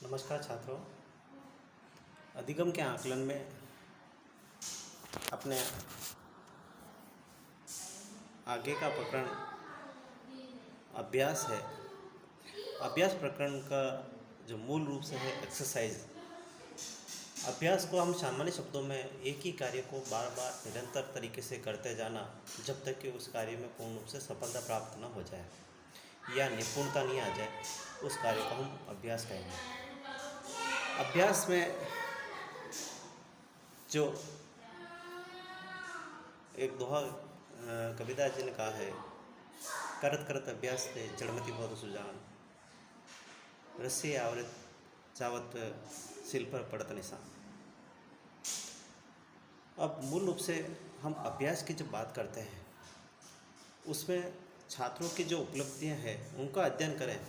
नमस्कार छात्रों। अधिगम के आकलन में अपने आगे का प्रकरण अभ्यास है। अभ्यास प्रकरण का जो मूल रूप से है एक्सरसाइज। अभ्यास को हम सामान्य शब्दों में एक ही कार्य को बार बार निरंतर तरीके से करते जाना जब तक कि उस कार्य में पूर्ण रूप से सफलता प्राप्त न हो जाए या निपुणता नहीं आ जाए, उस कार्य को हम अभ्यास कहेंगे। अभ्यास में जो एक दोहा कबीरदास जी ने कहा है, करत करत अभ्यास थे जड़मति बहुत सुजान, रस्सी आवृत चावत सिल पर पड़त निशान। अब मूल रूप से हम अभ्यास की जब बात करते हैं उसमें छात्रों की जो उपलब्धियां हैं उनका अध्ययन करें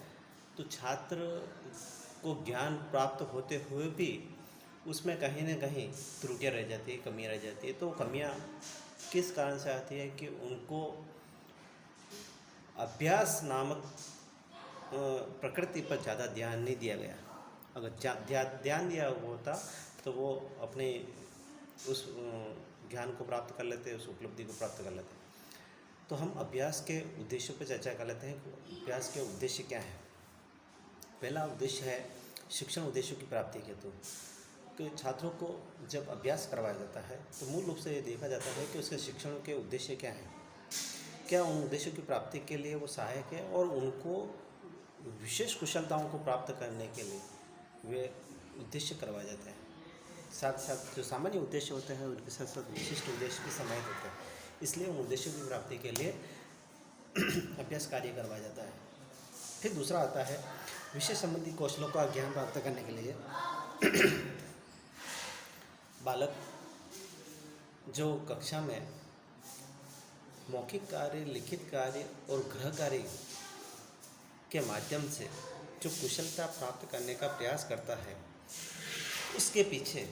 तो छात्र को ज्ञान प्राप्त होते हुए भी उसमें कहीं ना कहीं त्रुटियां रह जाती है, कमियां रह जाती है। तो कमियां किस कारण से आती है कि उनको अभ्यास नामक प्रकृति पर ज़्यादा ध्यान नहीं दिया गया। अगर ध्यान दिया होता तो वो अपने उस ज्ञान को प्राप्त कर लेते, उस उपलब्धि को प्राप्त कर लेते। तो हम अभ्यास के उद्देश्यों पर चर्चा कर लेते हैं। अभ्यास के उद्देश्य क्या है? पहला उद्देश्य है शिक्षण उद्देश्यों की प्राप्ति हेतु। कि छात्रों को जब अभ्यास करवाया जाता है तो मूल रूप से ये देखा जाता है कि उसके शिक्षण के उद्देश्य क्या हैं, क्या उन उद्देश्यों की प्राप्ति के लिए वो सहायक है और उनको विशेष कुशलताओं को प्राप्त करने के लिए वे उद्देश्य करवाए जाते हैं। साथ साथ जो सामान्य उद्देश्य होते हैं उनके साथ साथ विशिष्ट उद्देश्य भी समाहित होते हैं। इसलिए उन उद्देश्यों की प्राप्ति के लिए अभ्यास कार्य करवाया जाता है। फिर दूसरा आता है विषय संबंधी कौशलों का ज्ञान प्राप्त करने के लिए बालक जो कक्षा में मौखिक कार्य, लिखित कार्य और गृह कार्य के माध्यम से जो कुशलता प्राप्त करने का प्रयास करता है उसके पीछे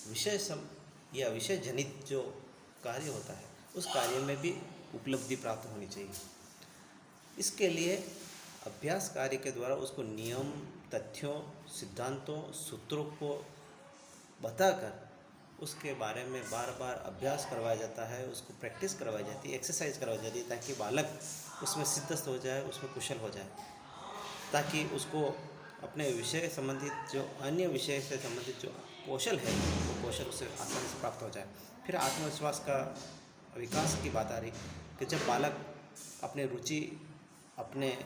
विषय जनित जो कार्य होता है उस कार्य में भी उपलब्धि प्राप्त होनी चाहिए। इसके लिए अभ्यास कार्य के द्वारा उसको नियम, तथ्यों, सिद्धांतों, सूत्रों को बताकर उसके बारे में बार बार अभ्यास करवाया जाता है, उसको प्रैक्टिस करवाई जाती है, एक्सरसाइज करवाई जाती है ताकि बालक उसमें सिद्धस्त हो जाए, उसमें कुशल हो जाए, ताकि उसको अपने विषय संबंधित जो अन्य विषय से संबंधित जो कौशल है वो कौशल उससे आसानी से प्राप्त हो जाए। फिर आत्मविश्वास का विकास की बात आ रही कि जब बालक अपने रुचि, अपने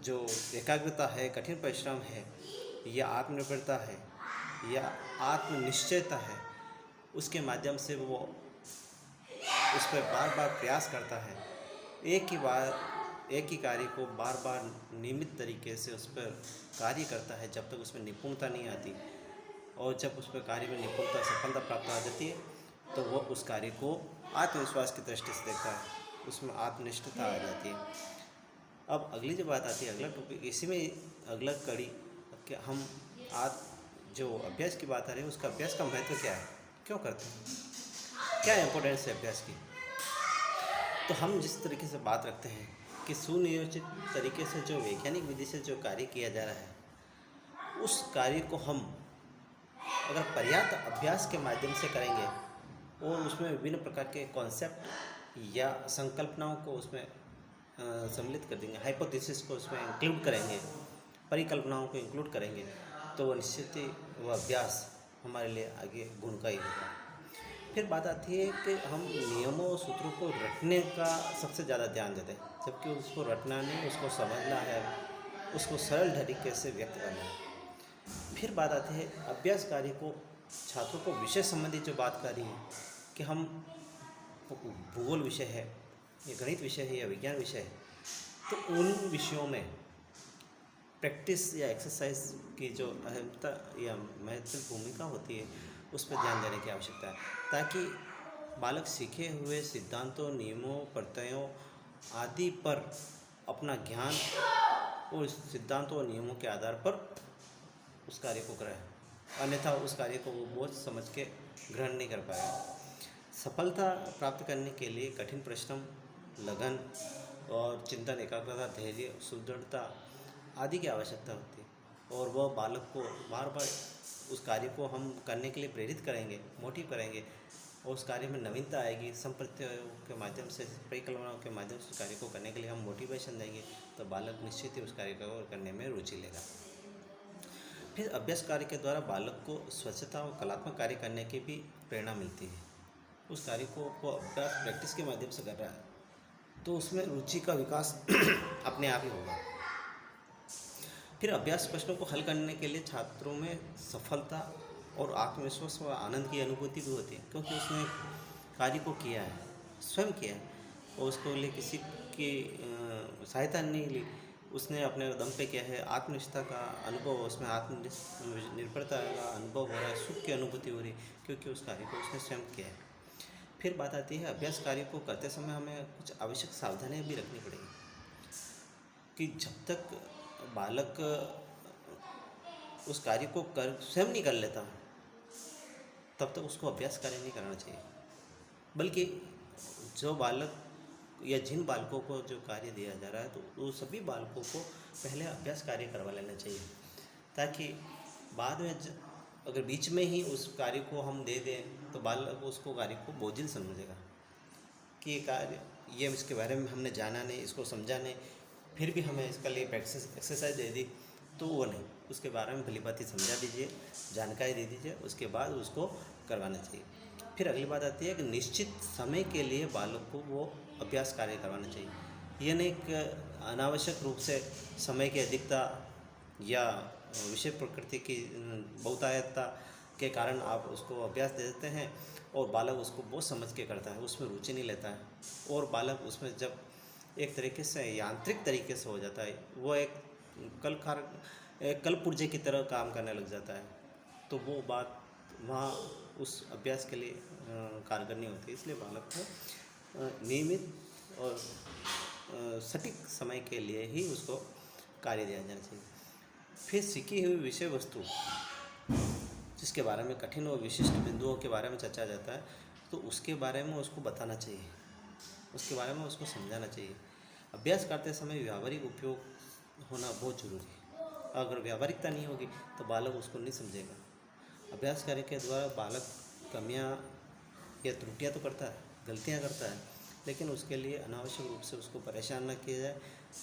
जो एकाग्रता है, कठिन परिश्रम है या आत्मनिर्भरता है या आत्मनिश्चयता है, उसके माध्यम से वो उस पर बार बार प्रयास करता है, एक ही कार्य को बार बार नियमित तरीके से उस पर कार्य करता है जब तक उसमें निपुणता नहीं आती। और जब उस पर कार्य में निपुणता, सफलता प्राप्त आ जाती है तो वो उस कार्य को आत्मविश्वास की दृष्टि से देखता है, उसमें आत्मनिष्ठता आ जाती है। अब अगली जो बात आती है, अगला टॉपिक, इसी में अगला कड़ी कि हम आज जो अभ्यास की बात आ रही है उसका अभ्यास का महत्व क्या है, क्यों करते हैं, क्या इम्पोर्टेंस है अभ्यास की। तो हम जिस तरीके से बात रखते हैं कि सुनियोजित तरीके से जो वैज्ञानिक विधि से जो कार्य किया जा रहा है उस कार्य को हम अगर पर्याप्त अभ्यास के माध्यम से करेंगे और उसमें विभिन्न प्रकार के कॉन्सेप्ट या संकल्पनाओं को उसमें सम्मिलित कर देंगे, हाइपोथेसिस को उसमें इंक्लूड करेंगे, परिकल्पनाओं को इंक्लूड करेंगे, तो वह निश्चित ही वह अभ्यास हमारे लिए आगे गुणकारी होगा। फिर बात आती है कि हम नियमों और सूत्रों को रटने का सबसे ज़्यादा ध्यान देते हैं, जबकि उसको रटना नहीं, उसको समझना है, उसको सरल तरीके से व्यक्त करना है। फिर बात आती है अभ्यास कार्य को छात्रों को विषय संबंधी जो बात कर रही है कि हम भूगोल विषय है या गणित विषय है या विज्ञान विषय है, तो उन विषयों में प्रैक्टिस या एक्सरसाइज की जो अहमता या महत्वपूर्ण भूमिका होती है उस पर ध्यान देने की आवश्यकता है, ताकि बालक सीखे हुए सिद्धांतों, नियमों, प्रत्ययों आदि पर अपना ज्ञान और सिद्धांतों और नियमों के आधार पर उस कार्य को करे, अन्यथा उस कार्य को वो बोझ समझ के ग्रहण नहीं कर पाएगा। सफलता प्राप्त करने के लिए कठिन परिश्रम, लगन और चिंतन, एकाग्रता, धैर्य, सुदृढ़ता आदि की आवश्यकता होती है और वह बालक को बार बार उस कार्य को हम करने के लिए प्रेरित करेंगे, मोटिव करेंगे और उस कार्य में नवीनता आएगी। संप्रत्यों के माध्यम से, परिकल्पनाओं के माध्यम से उस कार्य को करने के लिए हम मोटिवेशन देंगे तो बालक निश्चित ही उस कार्य को करने में रुचि लेगा। फिर अभ्यास कार्य के द्वारा बालक को स्वच्छता और कलात्मक कार्य करने की भी प्रेरणा मिलती है। उस कार्य को वो अभ्यास प्रैक्टिस के माध्यम से कर रहा है तो उसमें रुचि का विकास अपने आप ही होगा। फिर अभ्यास प्रश्नों को हल करने के लिए छात्रों में सफलता और आत्मविश्वास और आनंद की अनुभूति भी होती है, क्योंकि उसने कार्य को किया है, स्वयं किया है और उसको लिए किसी की सहायता नहीं ली, उसने अपने दम पे किया है। आत्मनिष्ठता का अनुभव, उसमें आत्मनिर्भरता का अनुभव हो रहा है, सुख की अनुभूति हो रही है, क्योंकि उस कार्य को उसने स्वयं किया है। फिर बात आती है अभ्यास कार्य को करते समय हमें कुछ आवश्यक सावधानियाँ भी रखनी पड़ेगी कि जब तक बालक उस कार्य को कर स्वयं नहीं कर लेता तब तक उसको अभ्यास कार्य नहीं करना चाहिए, बल्कि जो बालक या जिन बालकों को जो कार्य दिया जा रहा है तो वो सभी बालकों को पहले अभ्यास कार्य करवा लेना चाहिए, ताकि बाद में अगर बीच में ही उस कार्य को हम दे दें तो बालक उसको कार्य को बोझिल समझेगा कि ये कार्य, ये इसके बारे में हमने जाना नहीं, इसको समझा नहीं, फिर भी हमें इसके लिए प्रैक्टिस एक्सरसाइज दे दी तो वो नहीं, उसके बारे में भली भांति समझा दीजिए, जानकारी दे दीजिए, उसके बाद उसको करवाना चाहिए। फिर अगली बात आती है कि निश्चित समय के लिए बालक को वो अभ्यास कार्य करवाना चाहिए। यह नहीं कि अनावश्यक रूप से समय की अधिकता या विषय प्रकृति की बहुतायतता के कारण आप उसको अभ्यास दे देते हैं और बालक उसको बहुत समझ के करता है, उसमें रुचि नहीं लेता है और बालक उसमें जब एक तरीके से यांत्रिक तरीके से हो जाता है, वो एक कल पुर्जे की तरह काम करने लग जाता है, तो वो बात वहाँ उस अभ्यास के लिए कारगर नहीं होती। इसलिए बालक को नियमित और सटीक समय के लिए ही उसको कार्य दिया जाना चाहिए। फिर सीखी हुई विषय वस्तु जिसके बारे में कठिन और विशिष्ट बिंदुओं के बारे में चर्चा जाता है तो उसके बारे में उसको बताना चाहिए, उसके बारे में उसको समझाना चाहिए। अभ्यास करते समय व्यावहारिक उपयोग होना बहुत ज़रूरी है। अगर व्यावहारिकता नहीं होगी तो बालक उसको नहीं समझेगा। अभ्यास कार्य के द्वारा बालक कमियां या त्रुटियां तो करता है, गलतियां करता है, लेकिन उसके लिए अनावश्यक रूप से उसको परेशान न किया जाए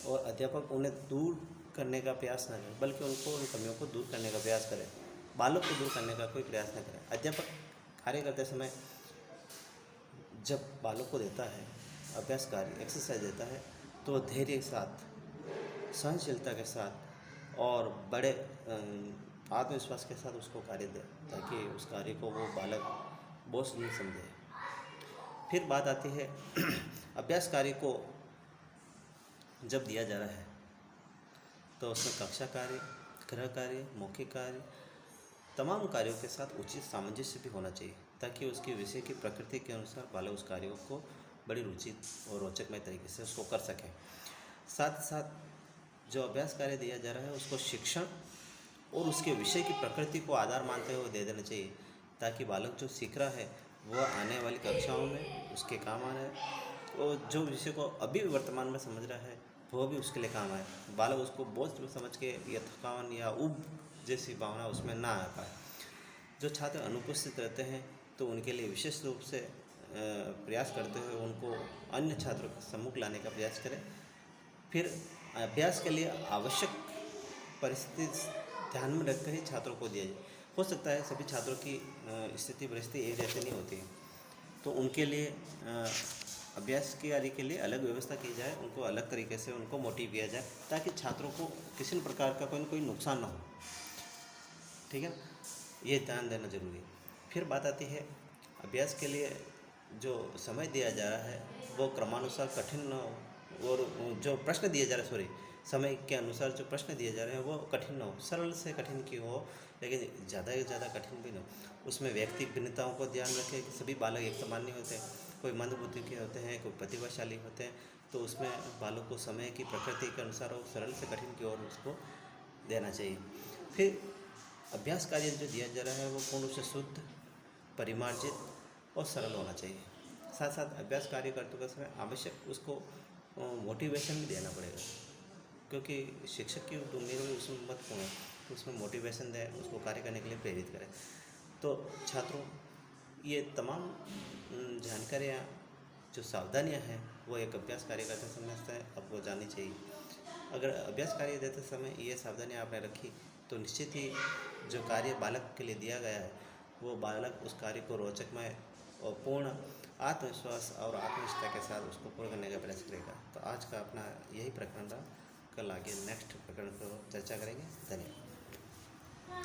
और अध्यापक उन्हें दूर करने का प्रयास न करे, बल्कि उनको उन कमियों को दूर करने का प्रयास करें, बालक को दूर करने का कोई प्रयास न करें। अध्यापक कार्य करते समय जब बालक को देता है अभ्यास कार्य, एक्सरसाइज देता है, तो धैर्य के साथ, सहनशीलता के साथ और बड़े आत्मविश्वास के साथ उसको कार्य दे, ताकि उस कार्य को वो बालक बोझ नहीं समझे। फिर बात आती है अभ्यास कार्य को जब दिया जा रहा है तो उसमें कक्षा कार्य, गृह कार्य, मौखिक कार्य, तमाम कार्यों के साथ उचित सामंजस्य भी होना चाहिए, ताकि उसके विषय की प्रकृति के अनुसार बालक उस कार्यों को बड़ी रुचि और रोचकमय तरीके से उसको कर सकें। साथ ही साथ जो अभ्यास कार्य दिया जा रहा है उसको शिक्षण और उसके विषय की प्रकृति को आधार मानते हुए दे देना चाहिए, ताकि बालक जो सीख रहा है वह आने वाली कक्षाओं में उसके काम आ रहा है और जो विषय को अभी वर्तमान में समझ रहा है वह भी उसके लिए काम आए। बालक उसको बोझ समझ के या थकान या उब जैसी भावना उसमें ना आ पाए। जो छात्र अनुपस्थित रहते हैं तो उनके लिए विशेष रूप से प्रयास करते हुए उनको अन्य छात्रों के सम्मुख लाने का प्रयास करें। फिर अभ्यास के लिए आवश्यक परिस्थिति ध्यान में रखकर ही छात्रों को दिया जाए। हो सकता है सभी छात्रों की स्थिति परिस्थिति एक जैसी नहीं होती है, तो उनके लिए अभ्यास की कार्य के लिए अलग व्यवस्था की जाए, उनको अलग तरीके से उनको मोटिव किया जाए, ताकि छात्रों को किसी भी प्रकार का कोई नुकसान ना हो। ठीक है, ये ध्यान देना जरूरी है। फिर बात आती है अभ्यास के लिए जो समय दिया जा रहा है वो क्रमानुसार कठिन न हो, और जो प्रश्न दिए जा रहे हैं समय के अनुसार जो प्रश्न दिए जा रहे हैं वो कठिन न हो, सरल से कठिन की हो, लेकिन ज़्यादा से ज़्यादा कठिन भी न हो। उसमें व्यक्तिगत भिन्नताओं को ध्यान रखें कि सभी बालक एक समान नहीं होते, कोई मंदबुद्धि के होते हैं, कोई प्रतिभाशाली होते हैं, तो उसमें बालक को समय की प्रकृति के अनुसार वो सरल से कठिन की ओर उसको देना चाहिए। फिर अभ्यास कार्य जो दिया जा रहा है वो पूर्ण रूप से शुद्ध, परिमार्जित और सरल होना चाहिए। साथ साथ अभ्यास कार्य करते समय आवश्यक उसको मोटिवेशन भी देना पड़ेगा, क्योंकि शिक्षक की उम्मीद भी उसमें महत्वपूर्ण है। उसमें मोटिवेशन दें, उसको कार्य करने के लिए प्रेरित करें। तो छात्रों, ये तमाम जानकारियाँ, जो सावधानियाँ हैं, वो एक अभ्यास कार्य करते समय आपको जाननी चाहिए। अगर अभ्यास कार्य देते समय ये सावधानियाँ आपने रखी तो निश्चित ही जो कार्य बालक के लिए दिया गया है वो बालक उस कार्य को रोचकमय और पूर्ण आत्मविश्वास और आत्मनिष्ठा के साथ उसको पूर्ण करने का प्रयास करेगा। तो आज का अपना यही प्रकरण रहा। कल आगे नेक्स्ट प्रकरण पर चर्चा करेंगे। धन्यवाद।